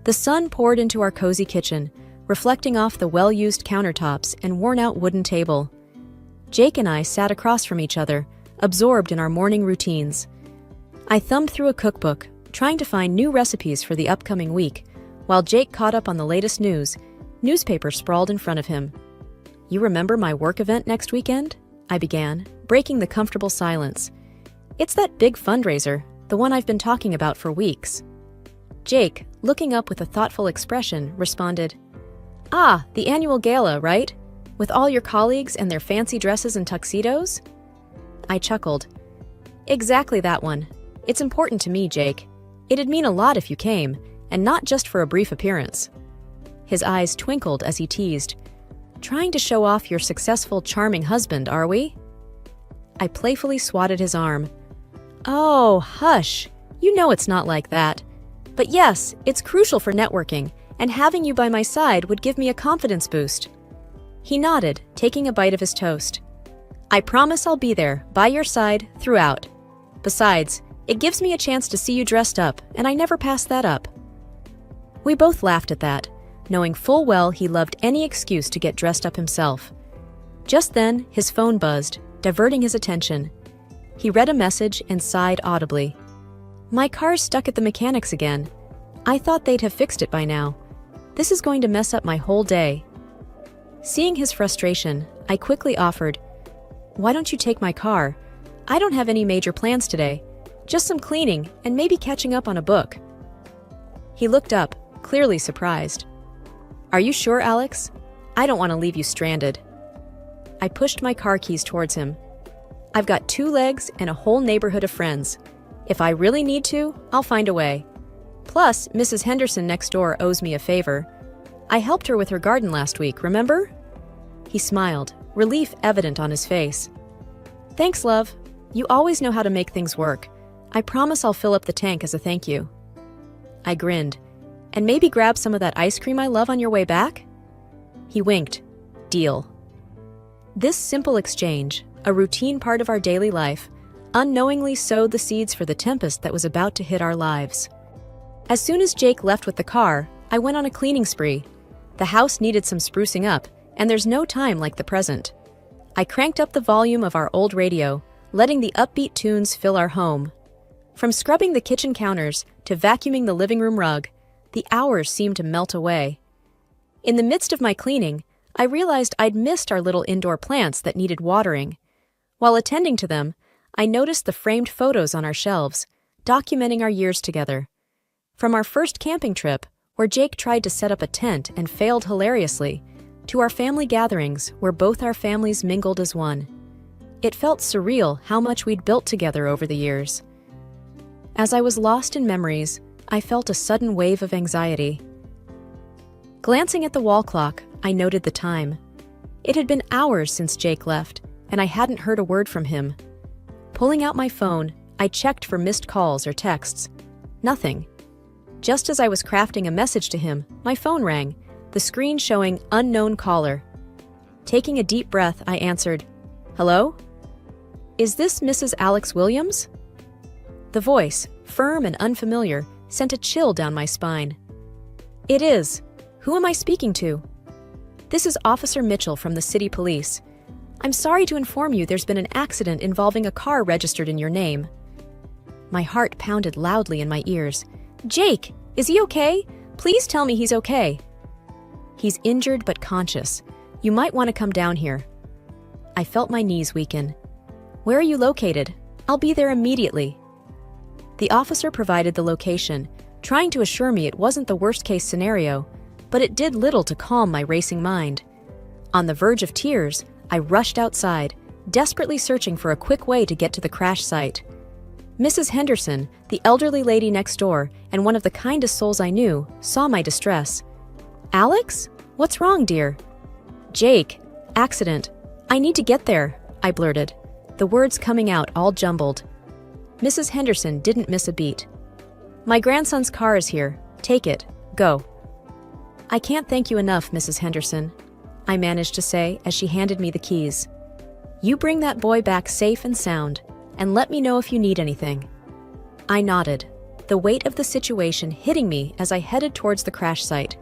The sun poured into our cozy kitchen, reflecting off the well-used countertops and worn-out wooden table. Jake and I sat across from each other, absorbed in our morning routines. I thumbed through a cookbook, trying to find new recipes for the upcoming week, while Jake caught up on the latest news. Newspaper sprawled in front of him. "You remember my work event next weekend?" I began, breaking the comfortable silence. "It's that big fundraiser, the one I've been talking about for weeks." Jake, looking up with a thoughtful expression, responded, "Ah, the annual gala, right? With all your colleagues and their fancy dresses and tuxedos?" I chuckled. "Exactly that one. It's important to me, Jake. It'd mean a lot if you came, and not just for a brief appearance." His eyes twinkled as he teased, "Trying to show off your successful, charming husband, are we?" I playfully swatted his arm. "Oh, hush. You know it's not like that. But yes, it's crucial for networking, and having you by my side would give me a confidence boost." He nodded, taking a bite of his toast. "I promise I'll be there, by your side, throughout. Besides, it gives me a chance to see you dressed up, and I never pass that up." We both laughed at that, knowing full well he loved any excuse to get dressed up himself. Just then, his phone buzzed, diverting his attention. He read a message and sighed audibly. "My car's stuck at the mechanics again. I thought they'd have fixed it by now. This is going to mess up my whole day." Seeing his frustration, I quickly offered, "Why don't you take my car? I don't have any major plans today. Just some cleaning and maybe catching up on a book." He looked up, clearly surprised. "Are you sure, Alex? I don't want to leave you stranded." I pushed my car keys towards him. "I've got 2 legs and a whole neighborhood of friends. If I really need to, I'll find a way. Plus, Mrs. Henderson next door owes me a favor. I helped her with her garden last week, remember?" He smiled, relief evident on his face. "Thanks, love. You always know how to make things work. I promise I'll fill up the tank as a thank you." I grinned. "And maybe grab some of that ice cream I love on your way back?" He winked. "Deal." This simple exchange, a routine part of our daily life, unknowingly sowed the seeds for the tempest that was about to hit our lives. As soon as Jake left with the car, I went on a cleaning spree. The house needed some sprucing up, and there's no time like the present. I cranked up the volume of our old radio, letting the upbeat tunes fill our home. From scrubbing the kitchen counters to vacuuming the living room rug, the hours seemed to melt away. In the midst of my cleaning, I realized I'd missed our little indoor plants that needed watering. While attending to them, I noticed the framed photos on our shelves, documenting our years together. From our first camping trip, where Jake tried to set up a tent and failed hilariously, to our family gatherings where both our families mingled as one. It felt surreal how much we'd built together over the years. As I was lost in memories, I felt a sudden wave of anxiety. Glancing at the wall clock, I noted the time. It had been hours since Jake left, and I hadn't heard a word from him. Pulling out my phone, I checked for missed calls or texts. Nothing. Just as I was crafting a message to him, my phone rang, the screen showing unknown caller. Taking a deep breath, I answered, "Hello? Is this Mrs. Alex Williams?" The voice, firm and unfamiliar, sent a chill down my spine. "It is. Who am I speaking to?" "This is Officer Mitchell from the city police. I'm sorry to inform you there's been an accident involving a car registered in your name." My heart pounded loudly in my ears. "Jake, is he okay? Please tell me he's okay." "He's injured but conscious. You might want to come down here." I felt my knees weaken. "Where are you located? I'll be there immediately." The officer provided the location, trying to assure me it wasn't the worst-case scenario, but it did little to calm my racing mind. On the verge of tears, I rushed outside, desperately searching for a quick way to get to the crash site. Mrs. Henderson, the elderly lady next door and one of the kindest souls I knew, saw my distress. "Alex? What's wrong, dear?" "Jake. Accident. I need to get there," I blurted, the words coming out all jumbled. Mrs. Henderson didn't miss a beat. "My grandson's car is here. Take it. Go." "I can't thank you enough, Mrs. Henderson," I managed to say as she handed me the keys. "You bring that boy back safe and sound, and let me know if you need anything." I nodded. the weight of the situation hitting me as I headed towards the crash site,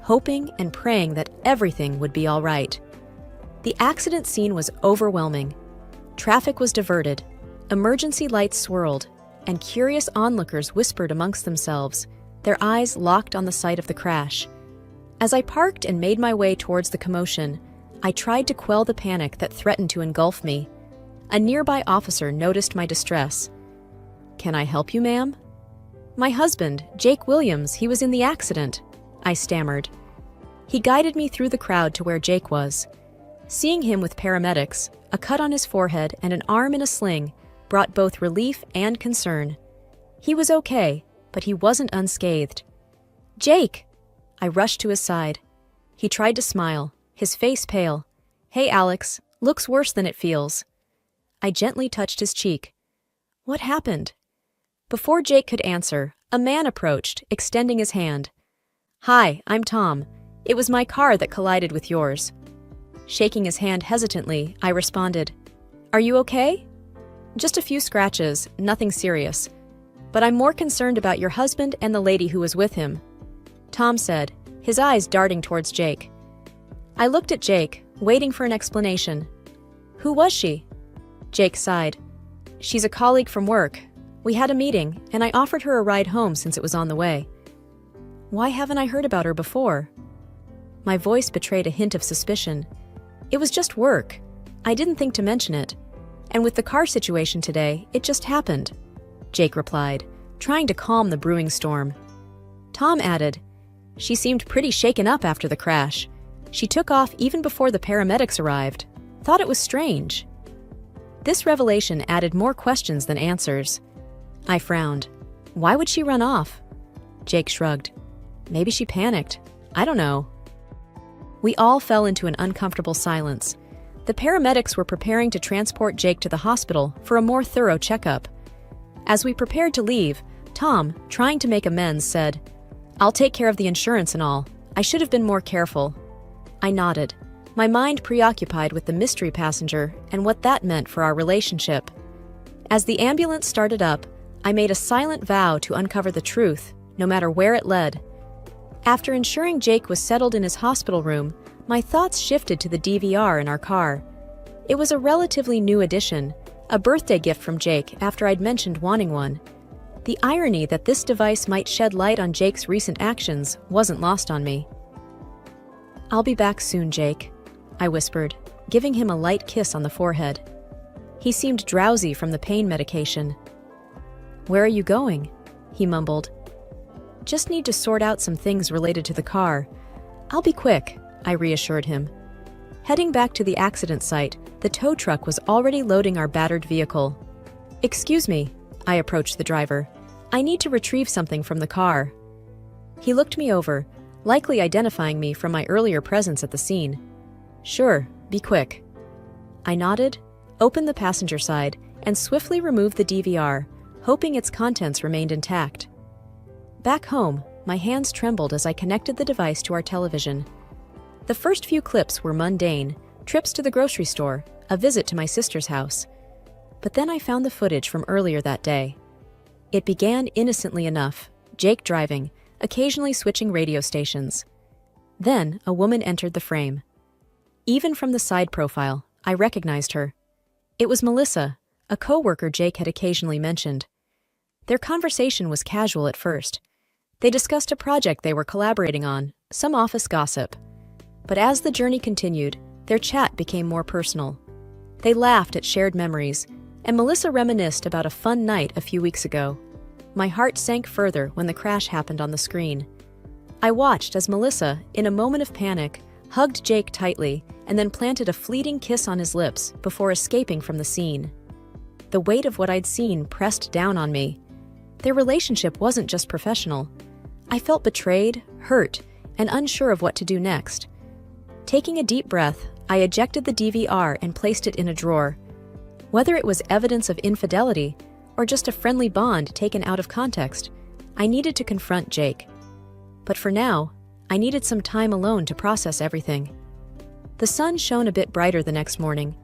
hoping and praying that everything would be all right. The accident scene was overwhelming. Traffic was diverted, emergency lights swirled, and curious onlookers whispered amongst themselves, their eyes locked on the site of the crash. As I parked and made my way towards the commotion, I tried to quell the panic that threatened to engulf me. A nearby officer noticed my distress. "Can I help you, ma'am?" "My husband, Jake Williams, he was in the accident," I stammered. He guided me through the crowd to where Jake was. Seeing him with paramedics, a cut on his forehead and an arm in a sling brought both relief and concern. He was okay, but he wasn't unscathed. "Jake!" I rushed to his side. He tried to smile, his face pale. "Hey, Alex, looks worse than it feels." I gently touched his cheek. "What happened?" Before Jake could answer, a man approached, extending his hand. "Hi, I'm Tom. It was my car that collided with yours." Shaking his hand hesitantly, I responded, "Are you okay?" "Just a few scratches, nothing serious. But I'm more concerned about your husband and the lady who was with him," Tom said, his eyes darting towards Jake. I looked at Jake, waiting for an explanation. "Who was she?" Jake sighed. "She's a colleague from work. We had a meeting, and I offered her a ride home since it was on the way." "Why haven't I heard about her before?" My voice betrayed a hint of suspicion. "It was just work. I didn't think to mention it. And with the car situation today, it just happened," Jake replied, trying to calm the brewing storm. Tom added, "She seemed pretty shaken up after the crash. She took off even before the paramedics arrived. Thought it was strange." This revelation added more questions than answers. I frowned. "Why would she run off?" Jake shrugged. "Maybe she panicked. I don't know." We all fell into an uncomfortable silence. The paramedics were preparing to transport Jake to the hospital for a more thorough checkup. As we prepared to leave, Tom, trying to make amends, said, "I'll take care of the insurance and all. I should have been more careful." I nodded, my mind preoccupied with the mystery passenger and what that meant for our relationship. As the ambulance started up, I made a silent vow to uncover the truth, no matter where it led. After ensuring Jake was settled in his hospital room, my thoughts shifted to the DVR in our car. It was a relatively new addition, a birthday gift from Jake after I'd mentioned wanting one. The irony that this device might shed light on Jake's recent actions wasn't lost on me. "I'll be back soon, Jake," I whispered, giving him a light kiss on the forehead. He seemed drowsy from the pain medication. "Where are you going?" he mumbled. "Just need to sort out some things related to the car. I'll be quick," I reassured him. Heading back to the accident site, the tow truck was already loading our battered vehicle. "Excuse me," I approached the driver. "I need to retrieve something from the car." He looked me over, likely identifying me from my earlier presence at the scene. "Sure, be quick." I nodded, opened the passenger side, and swiftly removed the DVR, hoping its contents remained intact. Back home, my hands trembled as I connected the device to our television. The first few clips were mundane, trips to the grocery store, a visit to my sister's house. But then I found the footage from earlier that day. It began innocently enough, Jake driving, occasionally switching radio stations. Then a woman entered the frame. Even from the side profile, I recognized her. It was Melissa, a coworker Jake had occasionally mentioned. Their conversation was casual at first. They discussed a project they were collaborating on, some office gossip. But as the journey continued, their chat became more personal. They laughed at shared memories, and Melissa reminisced about a fun night a few weeks ago. My heart sank further when the crash happened on the screen. I watched as Melissa, in a moment of panic, hugged Jake tightly and then planted a fleeting kiss on his lips before escaping from the scene. The weight of what I'd seen pressed down on me. Their relationship wasn't just professional. I felt betrayed, hurt, and unsure of what to do next. Taking a deep breath, I ejected the DVR and placed it in a drawer. Whether it was evidence of infidelity or just a friendly bond taken out of context, I needed to confront Jake. But for now, I needed some time alone to process everything. The sun shone a bit brighter the next morning,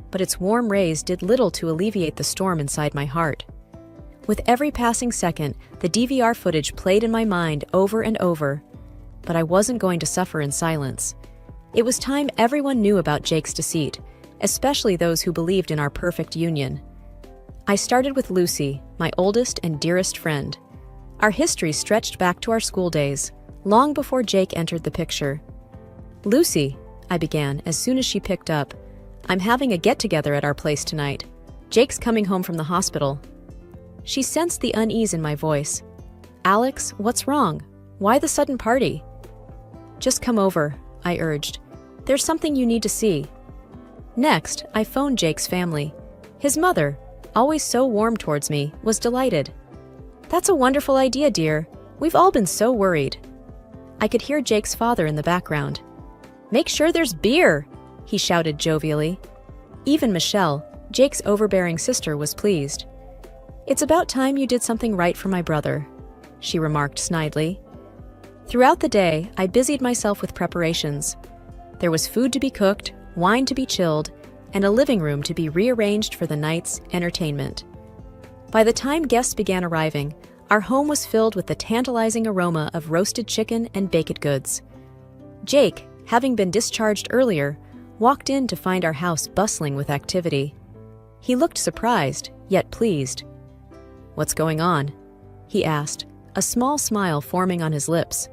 but its warm rays did little to alleviate the storm inside my heart. With every passing second, the DVR footage played in my mind over and over. But I wasn't going to suffer in silence. It was time everyone knew about Jake's deceit, especially those who believed in our perfect union. I started with Lucy, my oldest and dearest friend. Our history stretched back to our school days, long before Jake entered the picture. "Lucy," I began as soon as she picked up, "I'm having a get-together at our place tonight. Jake's coming home from the hospital." She sensed the unease in my voice. "Alex, what's wrong? Why the sudden party?" "Just come over," I urged. "There's something you need to see." Next, I phoned Jake's family. His mother, always so warm towards me, was delighted. "That's a wonderful idea, dear. We've all been so worried." I could hear Jake's father in the background. "Make sure there's beer," he shouted jovially. Even Michelle, Jake's overbearing sister, was pleased. "It's about time you did something right for my brother," she remarked snidely. Throughout the day, I busied myself with preparations. There was food to be cooked, wine to be chilled, and a living room to be rearranged for the night's entertainment. By the time guests began arriving, our home was filled with the tantalizing aroma of roasted chicken and baked goods. Jake, having been discharged earlier, walked in to find our house bustling with activity. He looked surprised, yet pleased. "What's going on?" he asked, a small smile forming on his lips.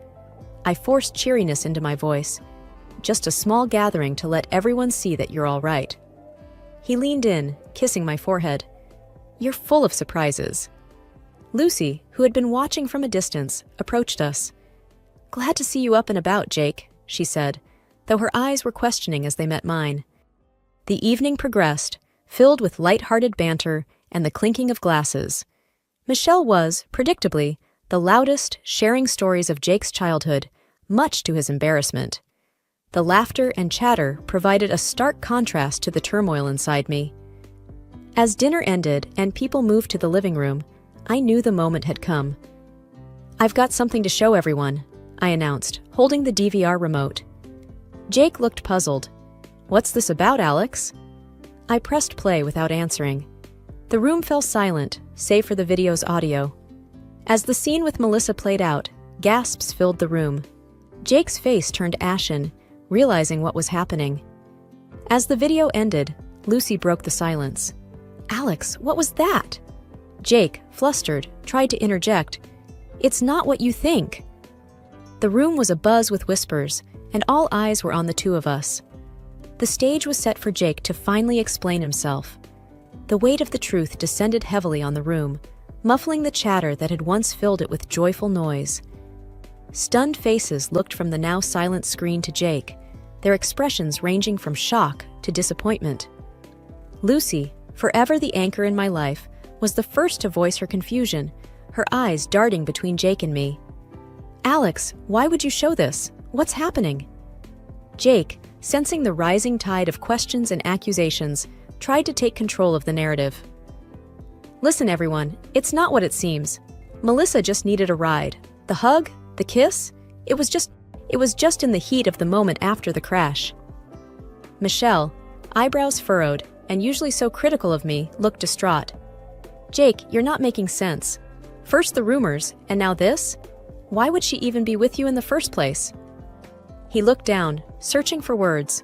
I forced cheeriness into my voice. "Just a small gathering to let everyone see that you're all right." He leaned in, kissing my forehead. "You're full of surprises." Lucy, who had been watching from a distance, approached us. "Glad to see you up and about, Jake," she said, though her eyes were questioning as they met mine. The evening progressed, filled with light-hearted banter and the clinking of glasses. Michelle was, predictably, the loudest, sharing stories of Jake's childhood, much to his embarrassment. The laughter and chatter provided a stark contrast to the turmoil inside me. As dinner ended and people moved to the living room, I knew the moment had come. "I've got something to show everyone," I announced, holding the DVR remote. Jake looked puzzled. "What's this about, Alex?" I pressed play without answering. The room fell silent, save for the video's audio. As the scene with Melissa played out, gasps filled the room. Jake's face turned ashen, realizing what was happening. As the video ended, Lucy broke the silence. "Alex, what was that?" Jake, flustered, tried to interject. "It's not what you think." The room was abuzz with whispers, and all eyes were on the two of us. The stage was set for Jake to finally explain himself. The weight of the truth descended heavily on the room, muffling the chatter that had once filled it with joyful noise. Stunned faces looked from the now silent screen to Jake, their expressions ranging from shock to disappointment. Lucy, forever the anchor in my life, was the first to voice her confusion, her eyes darting between Jake and me. "Alex, why would you show this? What's happening?" Jake, sensing the rising tide of questions and accusations, tried to take control of the narrative. "Listen, everyone, it's not what it seems. Melissa just needed a ride. The hug, the kiss, it was just in the heat of the moment after the crash." Michelle, eyebrows furrowed and usually so critical of me, looked distraught. "Jake, you're not making sense. First the rumors, and now this? Why would she even be with you in the first place?" He looked down, searching for words.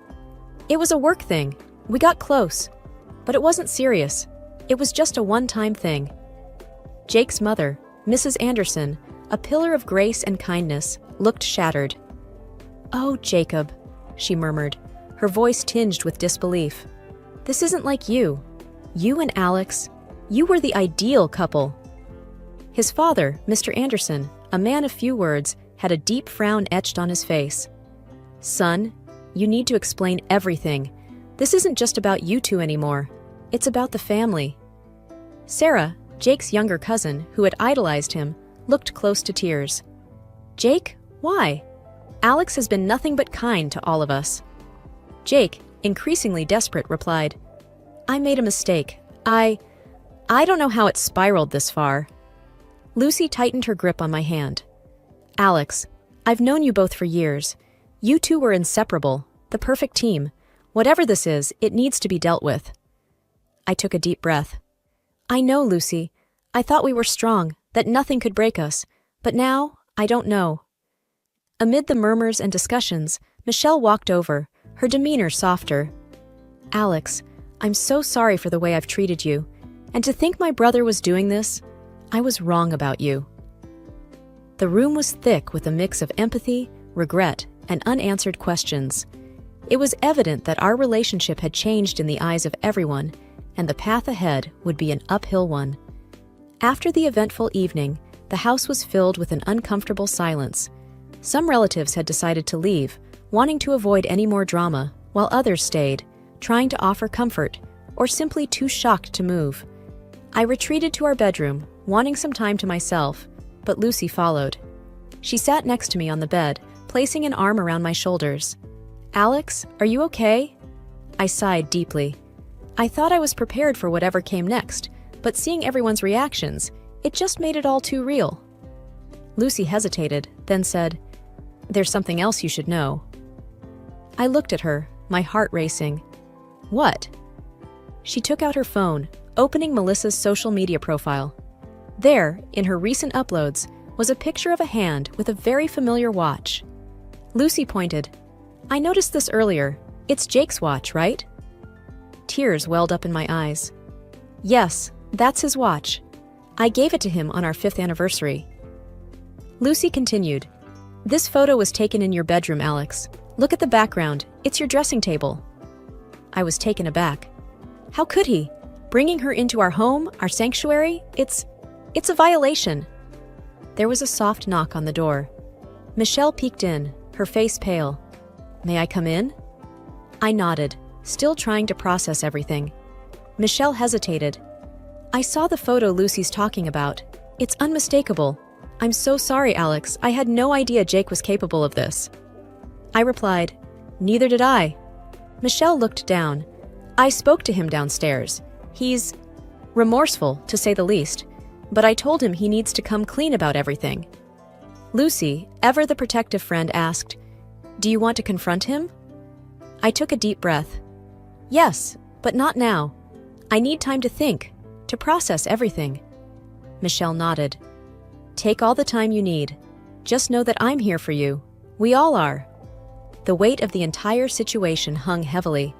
"It was a work thing. We got close. But it wasn't serious. It was just a one-time thing." Jake's mother, Mrs. Anderson, a pillar of grace and kindness, looked shattered. "Oh, Jacob," she murmured, her voice tinged with disbelief. "This isn't like you. You and Alex, you were the ideal couple." His father, Mr. Anderson, a man of few words, had a deep frown etched on his face. "Son, you need to explain everything. This isn't just about you two anymore. It's about the family." Sarah, Jake's younger cousin, who had idolized him, looked close to tears. "Jake, why? Alex has been nothing but kind to all of us." Jake, increasingly desperate, replied, "I made a mistake. I don't know how it spiraled this far." Lucy tightened her grip on my hand. "Alex, I've known you both for years. You two were inseparable, the perfect team. Whatever this is, it needs to be dealt with." I took a deep breath. "I know, Lucy. I thought we were strong, that nothing could break us, but now, I don't know." Amid the murmurs and discussions, Michelle walked over, her demeanor softer. "Alex, I'm so sorry for the way I've treated you, and to think my brother was doing this, I was wrong about you." The room was thick with a mix of empathy, regret, and unanswered questions. It was evident that our relationship had changed in the eyes of everyone, and the path ahead would be an uphill one. After the eventful evening, the house was filled with an uncomfortable silence. Some relatives had decided to leave, wanting to avoid any more drama, while others stayed, trying to offer comfort, or simply too shocked to move. I retreated to our bedroom, wanting some time to myself, but Lucy followed. She sat next to me on the bed, placing an arm around my shoulders. "Alex, are you okay?" I sighed deeply. I thought I was prepared for whatever came next, but seeing everyone's reactions, it just made it all too real. Lucy hesitated, then said, "There's something else you should know." I looked at her, my heart racing. "What?" She took out her phone, opening Melissa's social media profile. There, in her recent uploads, was a picture of a hand with a very familiar watch. Lucy pointed. "I noticed this earlier. It's Jake's watch, right?" Tears welled up in my eyes. "Yes, that's his watch. I gave it to him on our 5th anniversary." Lucy continued. "This photo was taken in your bedroom, Alex. Look at the background. It's your dressing table." I was taken aback. How could he? Bringing her into our home, our sanctuary? It's a violation. There was a soft knock on the door. Michelle peeked in, her face pale. "May I come in?" I nodded, still trying to process everything. Michelle hesitated. "I saw the photo Lucy's talking about. It's unmistakable. I'm so sorry, Alex. I had no idea Jake was capable of this." I replied, "Neither did I." Michelle looked down. "I spoke to him downstairs. He's remorseful, to say the least, but I told him he needs to come clean about everything." Lucy, ever the protective friend, asked, "Do you want to confront him?" I took a deep breath. "Yes, but not now. I need time to think, to process everything." Michelle nodded. "Take all the time you need. Just know that I'm here for you. We all are." The weight of the entire situation hung heavily.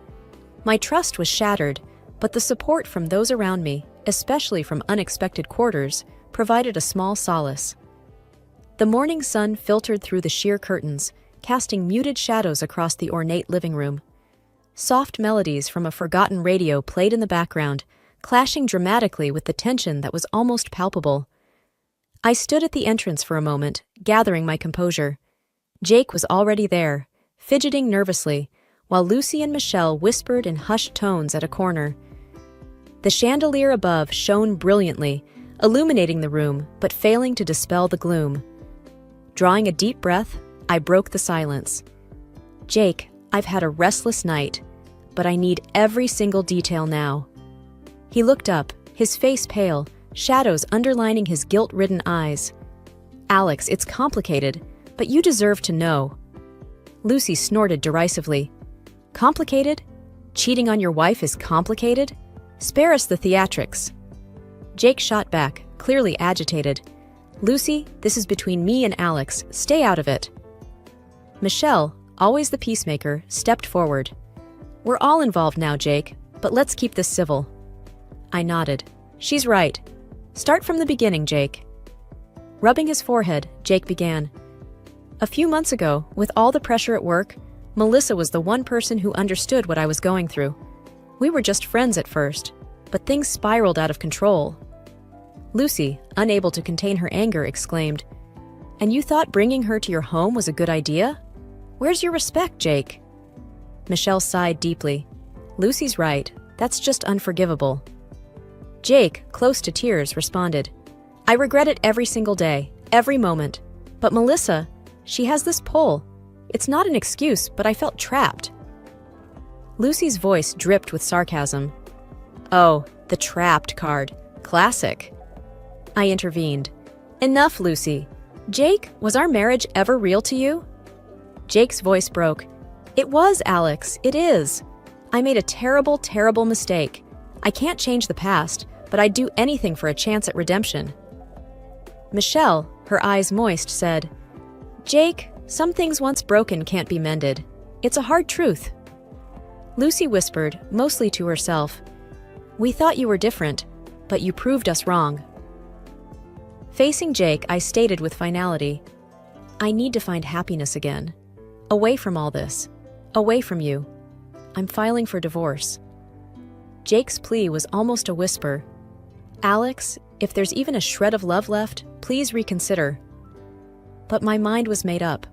My trust was shattered, but the support from those around me, especially from unexpected quarters, provided a small solace. The morning sun filtered through the sheer curtains, casting muted shadows across the ornate living room. Soft melodies from a forgotten radio played in the background, clashing dramatically with the tension that was almost palpable. I stood at the entrance for a moment, gathering my composure. Jake was already there, fidgeting nervously, while Lucy and Michelle whispered in hushed tones at a corner. The chandelier above shone brilliantly, illuminating the room but failing to dispel the gloom. Drawing a deep breath, I broke the silence. "Jake, I've had a restless night, but I need every single detail now." He looked up, his face pale, shadows underlining his guilt-ridden eyes. "Alex, it's complicated, but you deserve to know." Lucy snorted derisively. "Complicated? Cheating on your wife is complicated? Spare us the theatrics." Jake shot back, clearly agitated. "Lucy, this is between me and Alex. Stay out of it." Michelle, always the peacemaker, stepped forward. "We're all involved now, Jake, but let's keep this civil." I nodded. "She's right. Start from the beginning, Jake." Rubbing his forehead, Jake began. "A few months ago, with all the pressure at work, Melissa was the one person who understood what I was going through. We were just friends at first, but things spiraled out of control." Lucy, unable to contain her anger, exclaimed, "And you thought bringing her to your home was a good idea? Where's your respect, Jake?" Michelle sighed deeply. "Lucy's right. That's just unforgivable." Jake, close to tears, responded, "I regret it every single day, every moment. But Melissa, she has this pull. It's not an excuse, but I felt trapped." Lucy's voice dripped with sarcasm. "Oh, the trapped card. Classic." I intervened. "Enough, Lucy. Jake, was our marriage ever real to you?" Jake's voice broke. "It was, Alex. It is. I made a terrible, terrible mistake. I can't change the past, but I'd do anything for a chance at redemption. Michelle, her eyes moist, said, "Jake, some things once broken can't be mended. It's a hard truth." Lucy whispered, mostly to herself, "We thought you were different, but you proved us wrong." Facing Jake, I stated with finality, "I need to find happiness again. Away from all this. Away from you. I'm filing for divorce." Jake's plea was almost a whisper. "Alex, if there's even a shred of love left, please reconsider." But my mind was made up.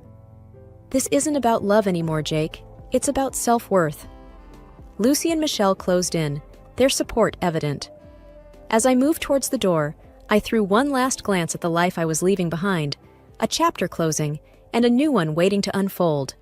This isn't about love anymore, Jake. It's about self-worth. Lucy and Michelle closed in, their support evident. As I moved towards the door, I threw one last glance at the life I was leaving behind, a chapter closing, and a new one waiting to unfold.